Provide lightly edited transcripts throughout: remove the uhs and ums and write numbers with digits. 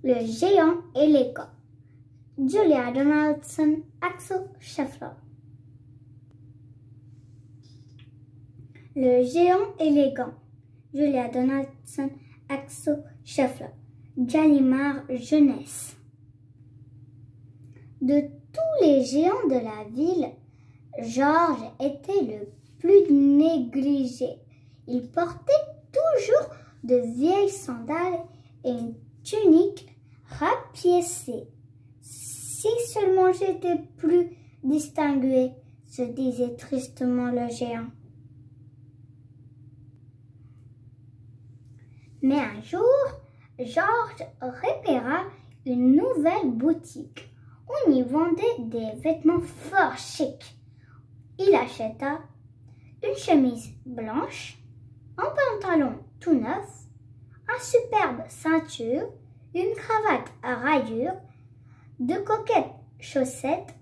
Le géant élégant. Julia Donaldson, Axel Scheffler. Le géant élégant. Julia Donaldson, Axel Scheffler. Gallimard Jeunesse. De tous les géants de la ville, Georges était le plus négligé. Il portait toujours de vieilles sandales et une tunique rapiécée. Si seulement j'étais plus distingué, se disait tristement le géant. Mais un jour, Georges repéra une nouvelle boutique. On y vendait des vêtements fort chics. Il acheta une chemise blanche, un pantalon tout neuf, un superbe ceinture, une cravate à rayures, de coquettes chaussettes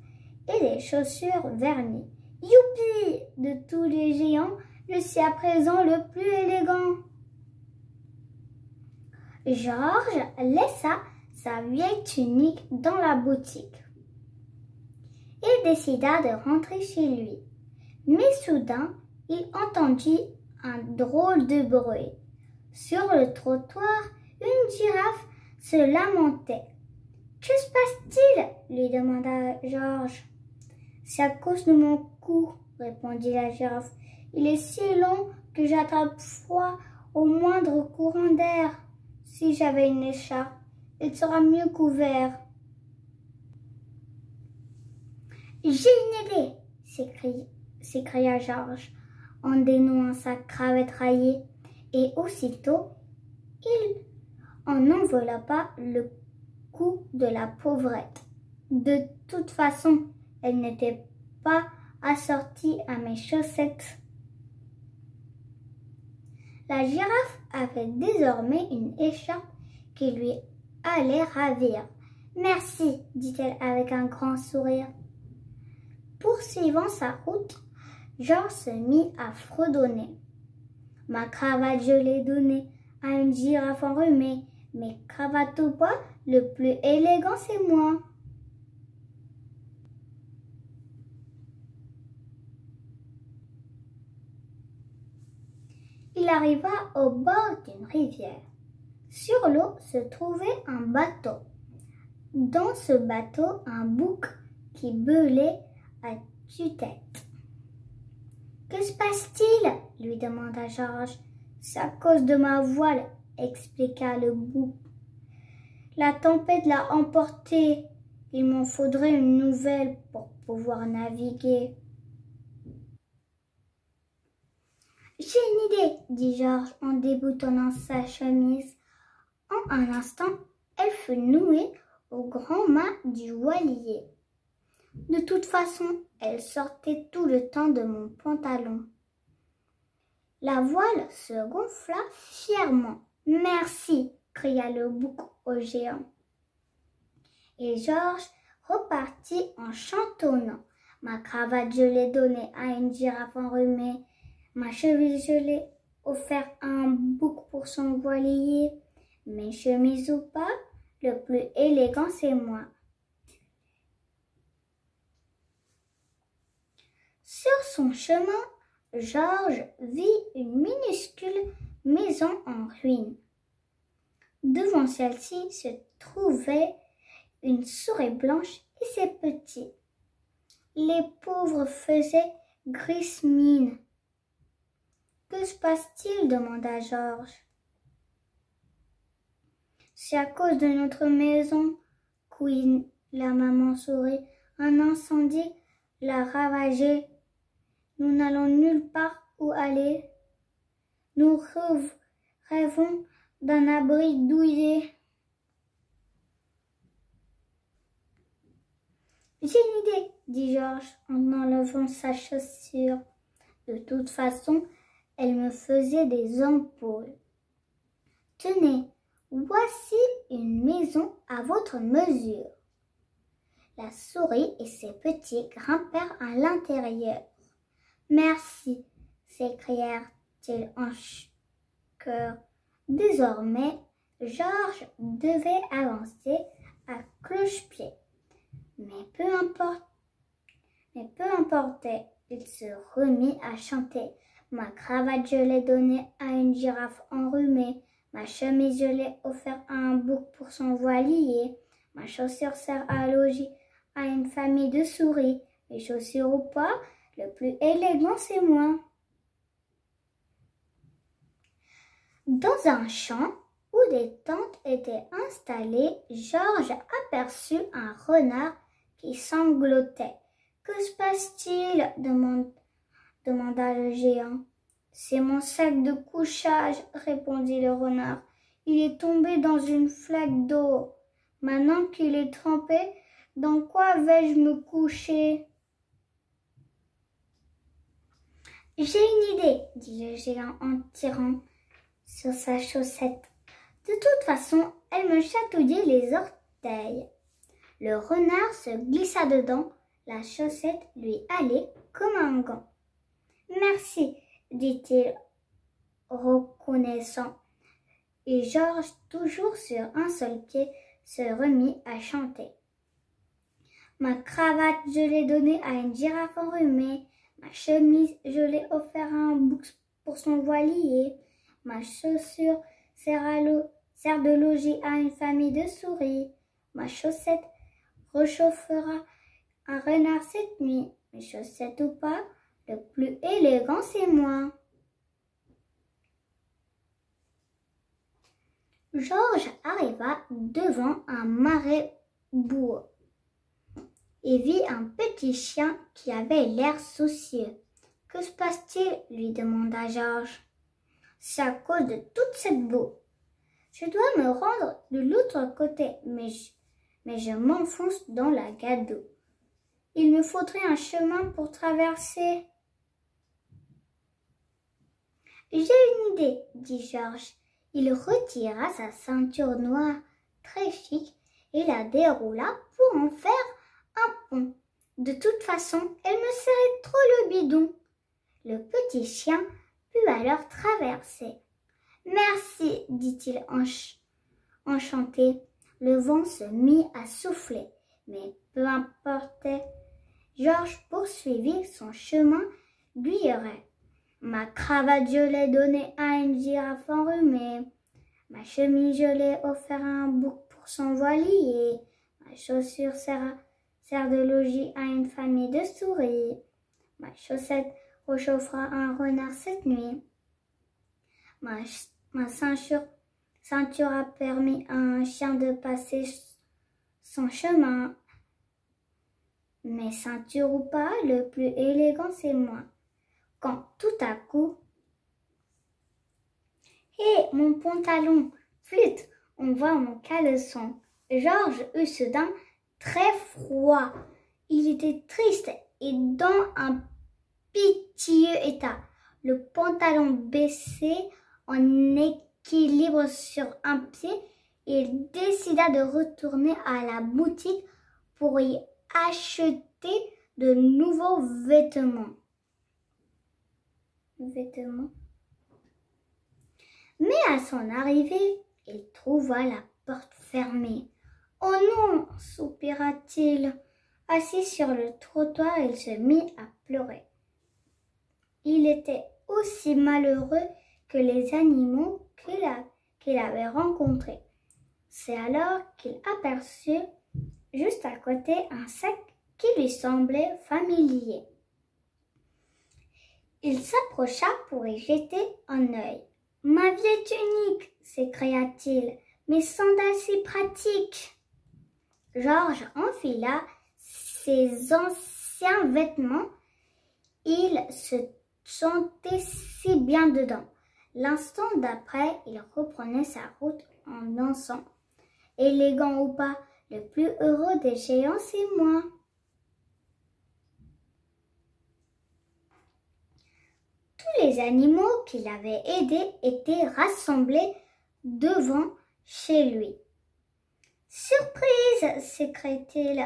et des chaussures vernies. Youpi! De tous les géants, je suis à présent le plus élégant. Georges laissa sa vieille tunique dans la boutique et décida de rentrer chez lui. Mais soudain, il entendit un drôle de bruit. Sur le trottoir, une girafe se lamentait. « Que se passe-t-il » lui demanda Georges. « C'est à cause de mon cou, » répondit la girafe. « Il est si long que j'attrape froid au moindre courant d'air. Si j'avais une écharpe, il sera mieux couvert. »« J'ai une idée !» s'écria Georges en dénouant sa cravate rayée, et aussitôt il en enveloppa le cou de la pauvrette. De toute façon, elle n'était pas assortie à mes chaussettes. La girafe avait désormais une écharpe qui lui allait ravir. « Merci, dit-elle avec un grand sourire. Poursuivant sa route, Georges se mit à fredonner. « Ma cravate, je l'ai donnée à une girafe enrhumée, mais cravate ou pas, le plus élégant, c'est moi. » Il arriva au bord d'une rivière. Sur l'eau se trouvait un bateau. Dans ce bateau, un bouc qui belait à tue-tête. « Que se passe-t-il » lui demanda Georges. « C'est à cause de ma voile, » expliqua le bouc. « La tempête l'a emportée. Il m'en faudrait une nouvelle pour pouvoir naviguer. » « J'ai une idée, » dit Georges en déboutonnant sa chemise. En un instant, elle fut nouée au grand mât du voilier. De toute façon, elle sortait tout le temps de mon pantalon. La voile se gonfla fièrement. « Merci » cria le bouc au géant. Et Georges repartit en chantonnant. « Ma cravate, je l'ai donnée à une girafe enrhumée. Ma chemise, je l'ai offert à un bouc pour son voilier. Mes chemises ou pas, le plus élégant, c'est moi. » Sur son chemin, Georges vit une minuscule maison en ruine. Devant celle-ci se trouvait une souris blanche et ses petits. Les pauvres faisaient grise mine. « Que se passe-t-il » demanda Georges. « C'est à cause de notre maison, » couine la maman souris. « Un incendie l'a ravagée. Nous n'allons nulle part où aller. Nous rêvons d'un abri douillet. » « J'ai une idée, » dit Georges en enlevant sa chaussure. « De toute façon, elle me faisait des ampoules. Tenez, voici une maison à votre mesure. » La souris et ses petits grimpèrent à l'intérieur. « Merci » s'écrièrent-ils en chœur. Désormais, Georges devait avancer à cloche-pied. Mais peu importait, il se remit à chanter. Ma cravate, je l'ai donnée à une girafe enrhumée. Ma chemise, je l'ai offert à un bouc pour son voilier. Ma chaussure sert à loger à une famille de souris. Mes chaussures ou pas, le plus élégant, c'est moi. Dans un champ où des tentes étaient installées, Georges aperçut un renard qui sanglotait. « Que se passe-t-il » demanda le géant. « C'est mon sac de couchage, » répondit le renard. « Il est tombé dans une flaque d'eau. Maintenant qu'il est trempé, dans quoi vais-je me coucher ?»« J'ai une idée, » dit le géant en tirant sur sa chaussette. « De toute façon, elle me chatouillait les orteils. » Le renard se glissa dedans. La chaussette lui allait comme un gant. « Merci, » dit-il reconnaissant. Et Georges, toujours sur un seul pied, se remit à chanter. Ma cravate, je l'ai donnée à une girafe enrhumée. Ma chemise, je l'ai offert à un bouc pour son voilier. Ma chaussure sert de logis à une famille de souris. Ma chaussette réchauffera un renard cette nuit. Mes chaussettes ou pas, le plus élégant, c'est moi. Georges arriva devant un marais boueux et vit un petit chien qui avait l'air soucieux. « Que se passe-t-il » lui demanda Georges. « C'est à cause de toute cette boue. Je dois me rendre de l'autre côté, mais je m'enfonce dans la gadoue. Il me faudrait un chemin pour traverser. »« J'ai une idée, » dit Georges. Il retira sa ceinture noire très chic et la déroula pour en faire un pont. De toute façon, elle me serrait trop le bidon. Le petit chien put alors traverser. « Merci, » dit-il enchanté. Le vent se mit à souffler, mais peu importait. Georges poursuivit son chemin guilleret. Ma cravate, je l'ai donnée à une girafe enrhumée. Ma chemise, je l'ai offert à un bouc pour son voilier. Ma chaussure sert de logis à une famille de souris. Ma chaussette réchauffera un renard cette nuit. Ma ceinture a permis à un chien de passer son chemin. Mais ceinture ou pas, le plus élégant, c'est moi. Quand tout à coup, « Hé, mon pantalon, flûte, on voit mon caleçon. » Georges eut soudain très froid. Il était triste et dans un pitié état. Le pantalon baissé en équilibre sur un pied, il décida de retourner à la boutique pour y acheter de nouveaux vêtements. Mais à son arrivée, il trouva la porte fermée. « Oh non !» soupira-t-il. Assis sur le trottoir, il se mit à pleurer. Il était aussi malheureux que les animaux qu'il avait rencontrés. C'est alors qu'il aperçut juste à côté un sac qui lui semblait familier. Il s'approcha pour y jeter un œil. « Ma vieille tunique !» s'écria-t-il. « Mes sandales si pratiques !» Georges enfila ses anciens vêtements. Il se sentait si bien dedans. L'instant d'après, il reprenait sa route en dansant. « Élégant ou pas, le plus heureux des géants, c'est moi. » Tous les animaux qu'il avait aidés étaient rassemblés devant chez lui. « Surprise !» s'écria-t-il.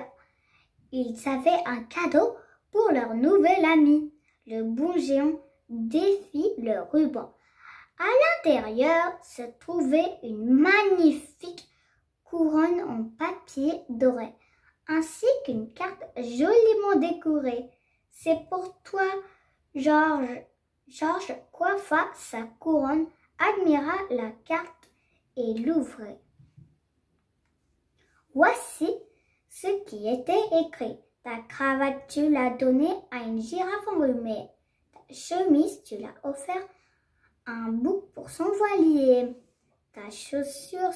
Ils avaient un cadeau pour leur nouvel ami. Le bon géant défit le ruban. À l'intérieur se trouvait une magnifique couronne en papier doré, ainsi qu'une carte joliment décorée. C'est pour toi, Georges. Georges coiffa sa couronne, admira la carte et l'ouvrit. Voici ce qui était écrit. Ta cravate, tu l'as donnée à une girafe enrhumée. Ta chemise, tu l'as offert à un bouc pour son voilier. Ta chaussure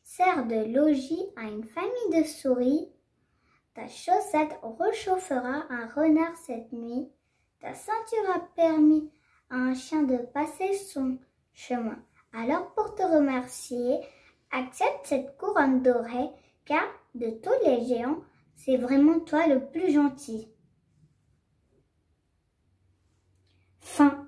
sert de logis à une famille de souris. Ta chaussette réchauffera un renard cette nuit. Ta ceinture a permis à un chien de passer son chemin. Alors pour te remercier, accepte cette couronne dorée, car de tous les géants, c'est vraiment toi le plus gentil. Fin.